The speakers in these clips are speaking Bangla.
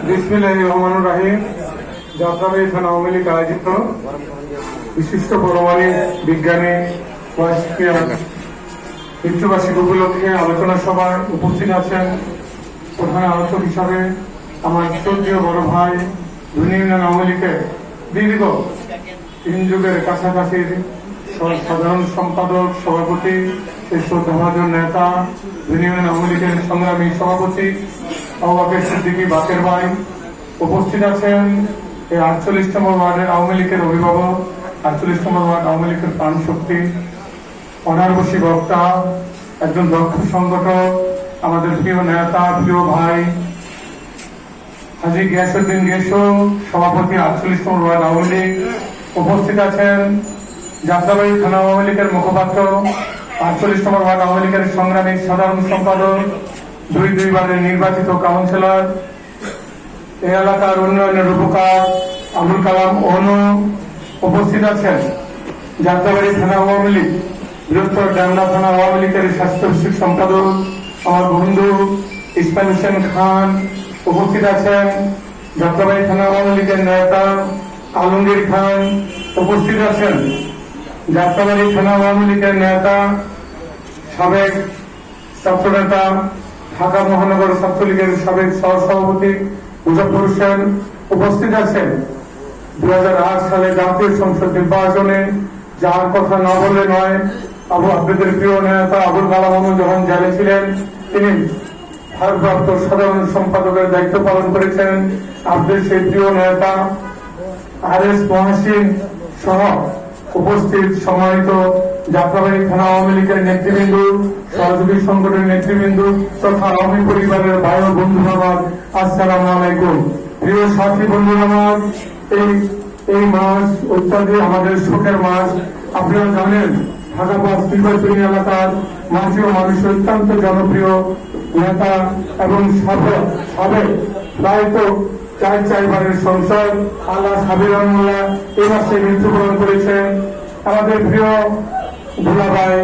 বিসমিল্লাহির রহমানির রহিম। যাত্রাবাড়ি থানা আওয়ামী লীগ আয়োজিত বিশিষ্ট পরমাণু বিজ্ঞানী মৃত্যুবার্ষিকী উপলক্ষে আলোচনা সভায় উপস্থিত আছেন প্রধান আলোচক হিসাবে আমার শ্রদ্ধেয় বড় ভাই ধনী ইউনিয়ন আওয়ামী লীগের দীর্ঘ 3 যুগের কাছাকাছি সাধারণ সম্পাদক, সভাপতি, শ্রদ্ধাভাজন নেতা, ধনী ইউনিয়ন আওয়ামী লীগের সংগ্রামী সভাপতি আবু বকর সিদ্দিকী বাকের ভাই। উপস্থিত আছেন এই 48তম ওয়ার্ডের আওয়ামী লীগের অভিভাবক, 48তম ওয়ার্ড আওয়ামী লীগের প্রাণ শক্তি, অনারবশী বক্তা, একজন দক্ষ সংগঠক, আমাদের প্রিয় নেতা, প্রিয় ভাই হাজী গিয়াসউদ্দিন গেসো, সভাপতি 48তম ওয়ার্ড আওয়ামী লীগ। উপস্থিত আছেন যাত্রাবাড়ি থানা আওয়ামী লীগের মুখপাত্র, 48তম ওয়ার্ড আওয়ামী লীগের সংগ্রামী সাধারণ সম্পাদক, 2 বারের নির্বাচিত কাউন্সিলর, এই এলাকার উন্নয়নের রূপকার আবুল কালাম অনু। উপস্থিত আছেন যাত্রাবাড়ি থানা আওয়ামী লীগ বৃহত্তর ডাঙ্গা থানা আওয়ামী লীগের স্বাস্থ্য বিষয়ক সম্পাদক আমার বন্ধু ইসমাইল হোসেন খান। উপস্থিত আছেন যাত্রাবাড়ি থানা আওয়ামী লীগের নেতা আলমগীর খান। উপস্থিত আছেন যাত্রাবাড়ি থানা আওয়ামী লীগের নেতা সাবেক ছাত্রনেতা, ঢাকা মহানগর ছাত্রলীগের সাবেক সহসভাপতি মুজফর হোসেন। উপস্থিত আছেন 2008 সালে জাতীয় সংসদ নির্বাচনে যার কথা না বললে নয়, আপনাদের প্রিয় নেতা আবুল কালাম অনু যখন জেলে ছিলেন তিনি ভারপ্রাপ্ত সাধারণ সম্পাদকের দায়িত্ব পালন করেছেন। আপনাদের সেই প্রিয় নেতা RS মহাসিন সহ উপস্থিত সম্মানিত যাত্রাবাড়ি থানা আওয়ামী লীগের নেতৃবৃন্দ, সহযোগী সংগঠনের নেতৃবৃন্দ তথা আওয়ামী পরিবারের ভাই ও বন্ধুরা আমার, আসসালামু আলাইকুম। প্রিয় সাথী বন্ধুরা আমার, এই মাস অত্যাধিক আমাদের শোকের মাস। আপনারা জানেন ঢাকা 5 নির্বাচনী এলাকার মাঝে মানুষ অত্যন্ত জনপ্রিয় নেতা এবং সাবেক প্রায় তো 4 সংসদ আল্লাহ সাবির রহমাল্লাহ এই মাসে মৃত্যুবরণ করেছেন। আমাদের প্রিয় দুলাভাই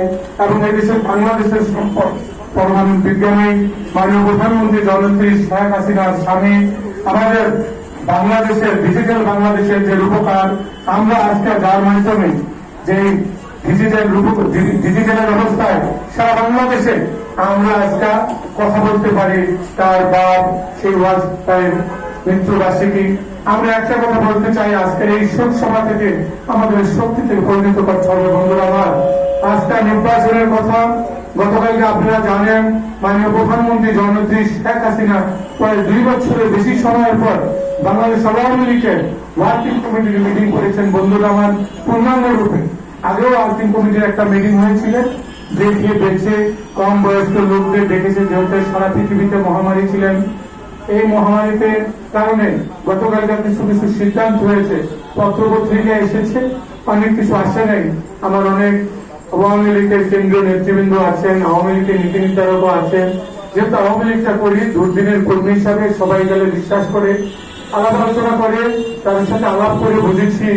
এবং এদেশের বাংলাদেশের সম্পদ পরমাণু বিজ্ঞানী মাননীয় প্রধানমন্ত্রী জননেত্রী শেখ হাসিনার স্বামী, আমাদের বাংলাদেশের ডিজিটাল বাংলাদেশের যে রূপকার, আমরা আজকে যার মাধ্যমে যে ডিজিটালের অবস্থায় সারা বাংলাদেশে আমরা আজকে কথা বলতে পারি, তার বাপ সেই ওয়াজের মৃত্যুবার্ষিকী। আমরা একটা কথা বলতে চাই, আজকের এই শোক সভা থেকে আমাদের শক্তিতে পরিণত করতে হবে। বন্ধুরা আমার, আজকে নির্বাচনের কথা গতকালকে আপনারা জানেন মাননীয় প্রধানমন্ত্রী জননেত্রী শেখ হাসিনা প্রায় 2 বছরের বেশি সময়ের পর বাংলাদেশ আওয়ামী লীগের ওয়ার্কিং কমিটির মিটিং করেছেন। বন্ধুরা আমার, পূর্ণাঙ্গ রূপে আগেও ওয়ার্কিং কমিটির একটা মিটিং হয়েছিল, যে বেঁচে কম বয়স্ক লোকদের ডেকেছে, যেহেতু সারা পৃথিবীতে মহামারী ছিলেন। এই মহামারীতে কারণে গতকালকে কিছু সিদ্ধান্ত হয়েছে, পত্রপত্রিকা এসেছে, অনেক কিছু আসে নাই। আমার অনেক আওয়ামী লীগের কেন্দ্রীয় নেতৃবৃন্দ আছেন, আওয়ামী লীগের নীতি নির্ধারকও আছেন। যেহেতু আওয়ামী লীগটা করি দুর্দিনের কর্মী হিসাবে সবাই গেলে বিশ্বাস করে আলাপ আলোচনা করে, তাদের সাথে আলাপ করে বুঝেছি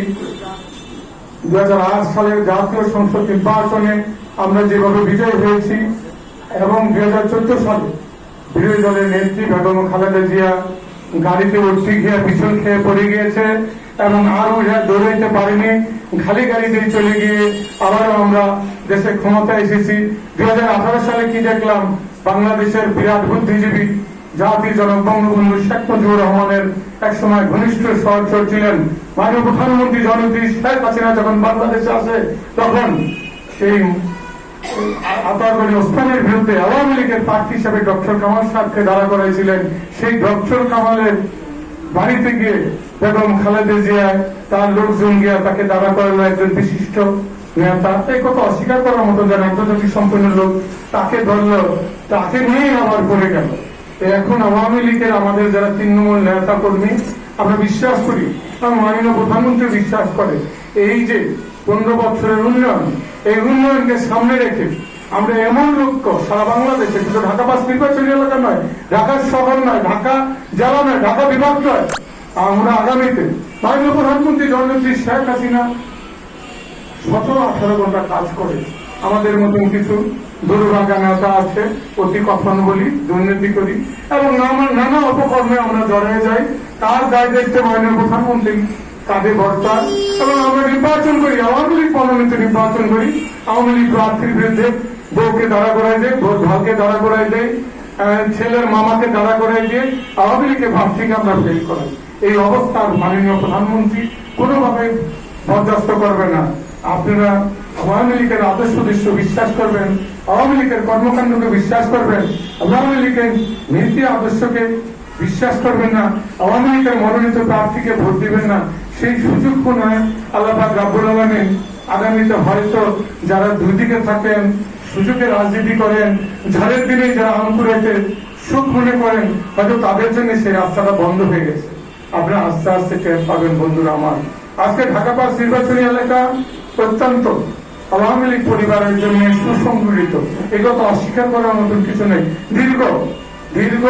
2008 সালের জাতীয় সংসদ নির্বাচনে আমরা যেভাবে বিজয় হয়েছি এবং 2014 সালে বিরোধী দলের নেত্রী বেগম খালেদা জিয়া গাড়িতে উঠতে গিয়ে পিছন খেয়ে পড়ে গিয়েছে এবং আরো দৌড়াইতে পারেনি, খালি গাড়িতেই চলে গিয়ে আবারও আমরা দেশে ক্ষমতা এসেছি। 2018 সালে কি দেখলাম, বাংলাদেশের বিরাট বুদ্ধিজীবী জাতির জনক বঙ্গবন্ধু শেখ মুজিবুর রহমানের একসময় ঘনিষ্ঠ সহচর ছিলেন মাননীয় প্রধানমন্ত্রী জননেত্রী শেখ হাসিনা যখন বাংলাদেশে আসে, তখন সেই আতারগড়ি ওসমানের বিরুদ্ধে আওয়ামী লীগের প্রার্থী হিসেবে ডক্টর কামাল সাহেবকে দাঁড়া করাইছিলেন। সেই ডক্টর কামালের বাড়িতে গিয়ে বেগম খালেদা জিয়া তার লোকজন গিয়া তাকে দাঁড়া করালো, একজন বিশিষ্ট নেতা, এই কথা অস্বীকার করার মতো যেন আন্তর্জাতিক সম্পন্ন লোক, তাকে ধরলো, তাকে নিয়ে আবার পড়ে গেল। এখন আওয়ামী লীগের আমাদের যারা তৃণমূল নেতা কর্মী, আমরা বিশ্বাস করি এবং মাননীয় প্রধানমন্ত্রী বিশ্বাস করে, এই যে 15 বছরের উন্নয়ন, এই উন্নয়নকে সামনে রেখে আমরা এমন লক্ষ্য সারা বাংলাদেশে, শুধু ঢাকা 5 নির্বাচনী এলাকা নয়, ঢাকা শহর নয়, ঢাকা জেলা নয়, ঢাকা বিভাগ নয়, আমরা আগামীতে মাননীয় প্রধানমন্ত্রী জননেত্রী শেখ হাসিনা 17-18 ঘন্টা কাজ করে আমাদের মতন কিছু দুর্ভাগা নেতা আছে, অতি কথন বলি, দুর্নীতি করি এবং নানা অপকর্মে আমরা জড়িয়ে যাই। তার দায় দায়িত্ব মাননীয় প্রধানমন্ত্রী কাঁধে বর্তা এবং আমরা নির্বাচন করি, আওয়ামী লীগ মনোনীত নির্বাচন করি। আওয়ামী লীগ প্রার্থীর বিরুদ্ধে বউকে দাঁড়া করাই দেয়, বউর ভালকে দাঁড়া করাই দেয়, ছেলের মামাকে দাঁড়া করাই দিয়ে আওয়ামী লীগের ভাব থেকে আমরা ফেল করাই। এই অবস্থার মাননীয় প্রধানমন্ত্রী কোনোভাবে বরদাস্ত করবে না। আপনারা আওয়ামী লীগের আদর্শ দৃশ্য বিশ্বাস করবেন, আওয়ামী লীগের কর্মকাণ্ডকে বিশ্বাস করবেন, আওয়ামী লীগের নীতি আদর্শকে বিশ্বাস করবেন না, আওয়ামী লীগের মনোনীত প্রার্থীকে ভোট দিবেন না। সেই সুযোগ নয় আল্লাহ পাক রব্বুল আলামিন আগামীতে হয়তো যারা দুই দিকে থাকেন, সুযোগে রাজনীতি করেন, ঝড়ের দিনে যারা আঙ্কুরাইতে সুখ মনে করেন, হয়তো তাদের জন্য সেই রাস্তাটা বন্ধ হয়ে গেছে। আপনারা আস্তে আস্তে টের পাবেন বন্ধুরা আমার। আজকে ঢাকা পাঁচ নির্বাচনী এলাকা অত্যন্ত আওয়ামী লীগ পরিবারের জন্য সুসংগঠিত, এগুলো অস্বীকার করার মতন কিছু নেই। দীর্ঘ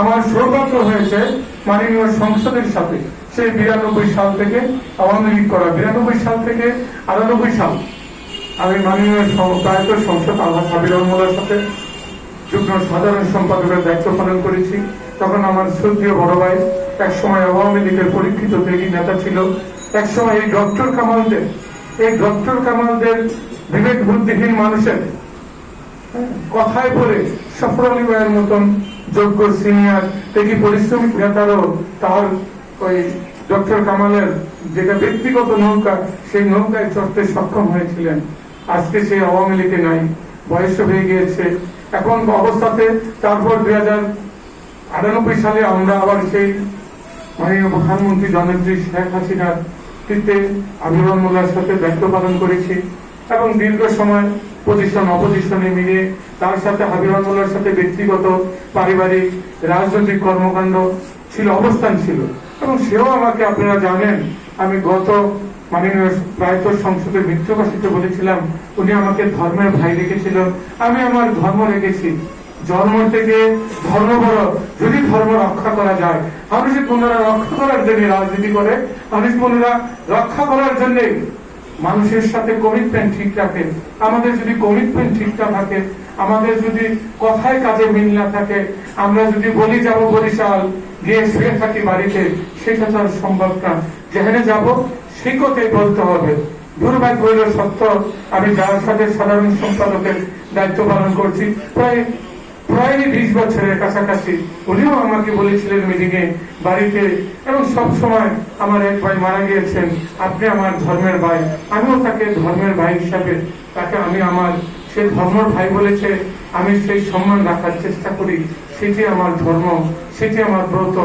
আমার সৌভাগ্য হয়েছে মাননীয় সংসদের সাথে সেই 92 সাল থেকে আওয়ামী লীগ করা, 92 সাল থেকে 98 সাল আমি মাননীয় প্রায়ত সংসদ আল্লাহ সাবির রহমানের সাথে যুগ্ম সাধারণ সম্পাদকের দায়িত্ব পালন করেছি। তখন আমার শ্রদ্ধেয় বড় ভাই একসময় আওয়ামী লীগের পরীক্ষিত ত্যাগী নেতা ছিল। একসময় এই ডক্টর কামালদের বিবেক বুদ্ধিহীন মানুষের কথায় পড়ে সফর আলী ভাইয়ের মতন যোগ্য সিনিয়র ত্যাগী পরিশ্রমিক নেতারও তার ওই ডক্টর কামালের যেটা ব্যক্তিগত নৌকা, সেই নৌকায় চড়তে সক্ষম হয়েছিলেন। আজকে সেই আওয়ামী লীগে নাই, বয়স হয়ে গিয়েছে। এখন অবস্থাতে তারপর 2098 সালে আমরা আবার সেই মাননীয় প্রধানমন্ত্রী জননেত্রী শেখ হাসিনার কৃত্যে আবির মোল্লার সাথে দায়িত্ব পালন করেছি এবং দীর্ঘ সময় পজিশন অপোজিশনে মিলিয়ে তার সাথে হাবিব মোল্লার সাথে ব্যক্তিগত পারিবারিক রাজনৈতিক কর্মকাণ্ড ছিল, অবস্থান ছিল। এবং সেও আমাকে, আপনারা জানেন, আমি গত মাননীয় প্রায়ত সংসদের মৃত্যুবাসীতে বলেছিলাম, উনি আমাকে ধর্মের ভাই রেখেছিল, আমি আমার ধর্ম রেখেছি। জন্ম থেকে ধর্ম বড়, যদি ধর্ম রক্ষা করা যায়। মানুষের পুনরা রক্ষা করার জন্য রাজনীতি করে, মানুষ পুনরা রক্ষা করার জন্য মানুষের সাথে কমিটমেন্ট ঠিক রাখে। আমাদের যদি কমিটমেন্ট ঠিক না থাকে, আমাদের যদি কথায় কাজে মিল না থাকে, আমরা যদি বলি যাব বরিশাল গিয়ে শুয়ে থাকি বাড়িতে, সেটা তো আর সম্ভব না। যেখানে যাব সেই কথাই বলতে হবে। দুর্ভাগ্য হইল সত্য, আমি যার সাথে সাধারণ সম্পাদকের দায়িত্ব পালন করছি প্রায় 20 বছরের কাছাকাছি, উনিও আমাকে বলেছিলেন মিটিংয়ে বাড়িতে, এবং সব সময় আমার এক ভাই মারা গিয়েছেন, আপনি আমার ধর্মের ভাই, আমিও তাকে ধর্মের ভাই হিসাবে তাকে আমি আমার সে ধর্মের ভাই বলেছে, আমি সেই সম্মান রাখার চেষ্টা করি। সেটি আমার ধর্ম, সেটি আমার ব্রত।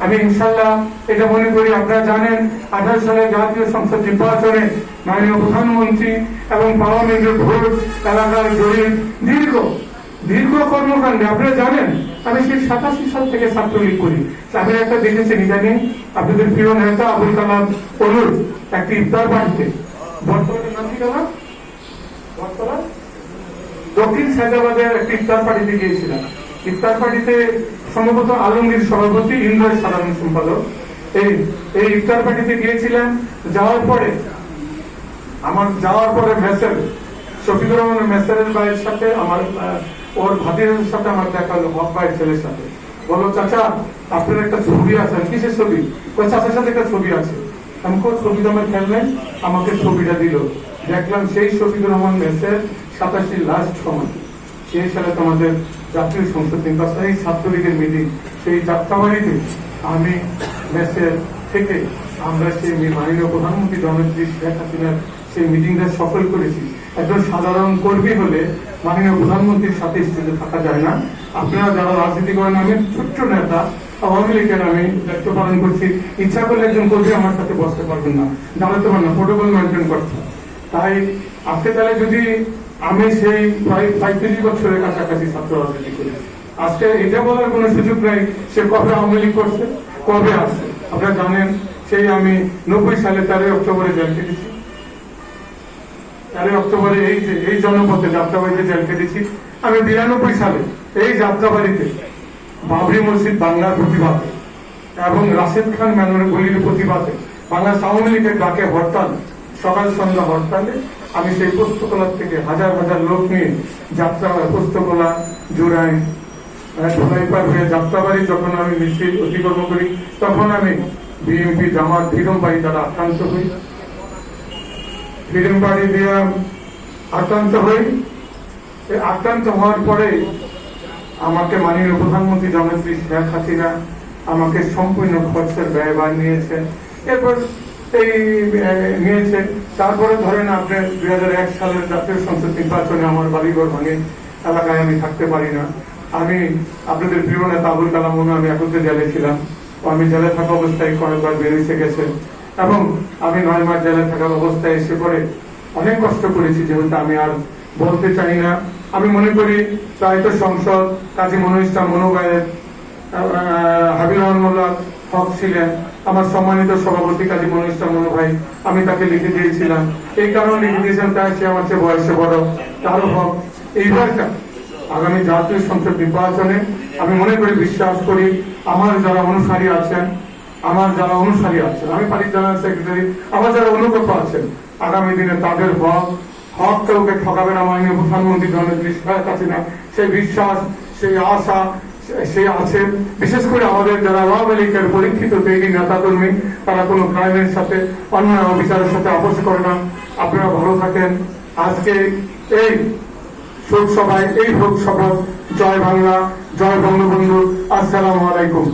আমি ইনশাল্লাহ এটা মনে করি, আপনারা জানেন 18 সালে জাতীয় সংসদ নির্বাচনে মাননীয় প্রধানমন্ত্রী এবং পার্লামেন্টের ভোট এলাকার জড়িত দীর্ঘ কর্মকাণ্ডে আপনারা জানেন, আমি সেই 87 সাল থেকে ছাত্রলীগ করি। আমি একটা দেখেছেন ইদানিং আপনাদের প্রিয় নেতা আবুল কালাম অনুর একটি ইফতার পার্টিতে, বর্তমানে নাম কি কালাম দক্ষিণ সায়দাবাদের একটি ইফতার পার্টিতে গিয়েছিলাম। ইফতার পার্টিতে সম্ভবত আলমগীর সভাপতি, ইন্দ্রের সাধারণ সম্পাদক, এই ইফতার পার্টিতে গিয়েছিলেন। যাওয়ার পরে মেসের শফিকুর রহমান মেসেরের ভাইয়ের সাথে আমার, ওর ভাতিজার সাথে আমার দেখা হলো, হক ভাইয়ের ছেলের সাথে। বলো চাচা আপনার একটা ছবি আছে। কিসের ছবি? ওই চাচার সাথে একটা ছবি আছে। আমি কোন ছবি আমার খেয়াল নেই, আমাকে ছবিটা দিল। দেখলাম সেই শফিকুর রহমান মেসের 87 লাস্ট সময়, সেই সালে তোমাদের জাতীয় সংসদ নির্বাচন, এই ছাত্রলীগের মিটিং, সেই যাত্রাবাড়িতে আমি মেসের থেকে আমরা সেই মাননীয় প্রধানমন্ত্রী জননেত্রী শেখ হাসিনার সেই মিটিংটা সফল করেছি। একজন সাধারণ কর্মী হলে মাননীয় প্রধানমন্ত্রীর সাথে স্টেজে থাকা যায় না। আপনারা যারা রাজনীতি করেন, আমি ছোট্ট নেতা, আওয়ামী লীগের আমি দায়িত্ব পালন করছি, ইচ্ছা করলে একজন কর্মী আমার সাথে বসতে পারবেন না, দাঁড়াতে পারেন না, প্রোটোকল মেনটেন করতে। তাই আজকে তাহলে যদি আমি সেই প্রায় 35 বছরের কাছাকাছি ছাত্র রাজনীতি করি, আজকে এটা বলার কোনো সুযোগ নাই সে কবে আওয়ামী লীগ করছে, কবে আসছে। আপনারা জানেন সেই আমি 90 সালে 13 অক্টোবরে জেল কেটেছি। 13 অক্টোবরে এই জনপথে যাত্রাবাড়িতে জেল কেটেছি। আমি 92 সালে এই যাত্রাবাড়িতে বাবরি মসজিদ বাংলার প্রতিবাদে এবং রাশেদ খান মেননের গুলির প্রতিবাদে বাংলাদেশ আওয়ামী লীগের ডাকে হরতাল, সকাল সন্ধ্যা হরতালে আমি সেই পুস্তকলা থেকে হাজার হাজার লোক নিয়ে যাত্রা পুস্তকলা জোড়াই ধোলাইপার হয়ে যাত্রাবাড়ি যখন আমি মিছিল অতিক্রম করি তখন আমি বিএনপি জামাত ফ্রিডম বাড়ি দ্বারা আক্রান্ত হই। ফ্রিডম বাড়ি দিয়ে আক্রান্ত হই। আক্রান্ত হওয়ার পরে আমাকে মাননীয় প্রধানমন্ত্রী জননেত্রী শেখ হাসিনা আমাকে সম্পূর্ণ খরচের ব্যয়ভার নিয়েছেন। এরপর এই নিয়েছেন, তারপরে ধরেন আপনি 2001 সালের জাতীয় সংসদ নির্বাচনে আমার বাড়িঘর ভাঙে, এলাকায় আমি থাকতে পারি না। আমি আপনাদের প্রিয় নেতা আবুল কালাম মোনা, আমি একত্রে জেলে ছিলাম। আমি জেলে থাকা অবস্থায় কয়েকবার বেরিয়ে গেছে এবং আমি 9 মাস জেলে থাকার অবস্থায় এসে পরে অনেক কষ্ট করেছি, যেহেতু আমি আর বলতে চাই না। আমি মনে করি প্রায় সংসদ কাজী মনোজ ইসলাম মনোগায়ের হাবিব মোল্লা হক ছিলেন আমার সম্মানিত সভাপতি কাজী মনোজ ইসলাম মনো ভাই, আমি তাকে লিখে দিয়েছিলাম। এই কারণে লিখে দিয়েছিলাম তাই সে আমার চেয়ে বয়সে বড়, তারও হক। এইবারটা আগামী জাতীয় সংসদ নির্বাচনে আমি মনে করি, বিশ্বাস করি, আমার যারা অনুসারী আছেন, আমি পার্টি জেনারেল সেক্রেটারি, আমার যারা অনুগত আছেন, আগামী দিনে তাদের হক কাউকে ঠকাবে না মাননীয় প্রধানমন্ত্রী জননেত্রী শেখ হাসিনা, সেই বিশ্বাস, সেই আশা সে আছে। বিশেষ করে আমাদের যারা আওয়ামী লীগের পরীক্ষিত তৈরি নেতা কর্মী, তারা কোনো ক্রাইমের সাথে, অন্যায় অবিচারের সাথে আপোষ করে না। আপনারা ভালো থাকেন। আজকে এই শোক সভায় এই হোক শপথ। জয় বাংলা, জয় বঙ্গবন্ধু। আসসালামু আলাইকুম।